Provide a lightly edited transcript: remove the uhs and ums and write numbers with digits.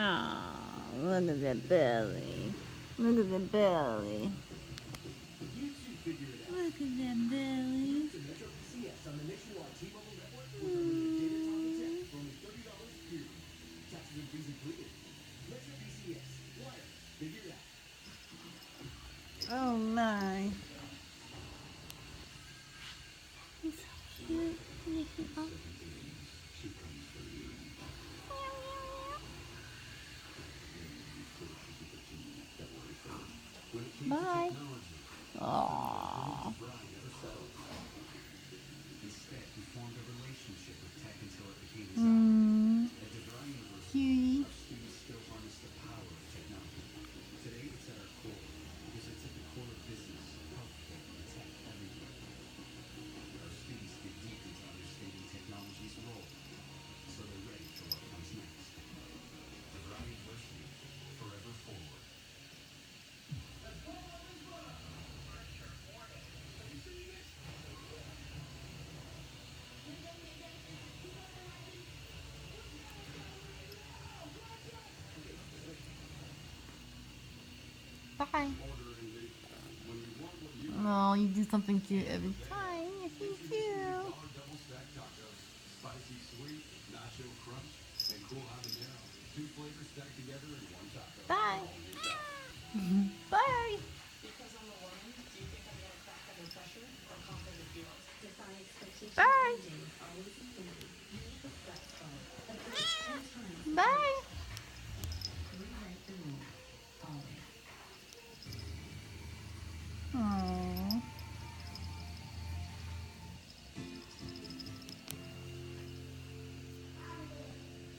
Oh, look at that belly. Look at the belly. Look at that belly. Oh my. He's so cute. Bye. Aww. Mm. Cutie. Bye. Oh, you do something cute every time. Yes, you do. Bye. Bye. Bye. Bye.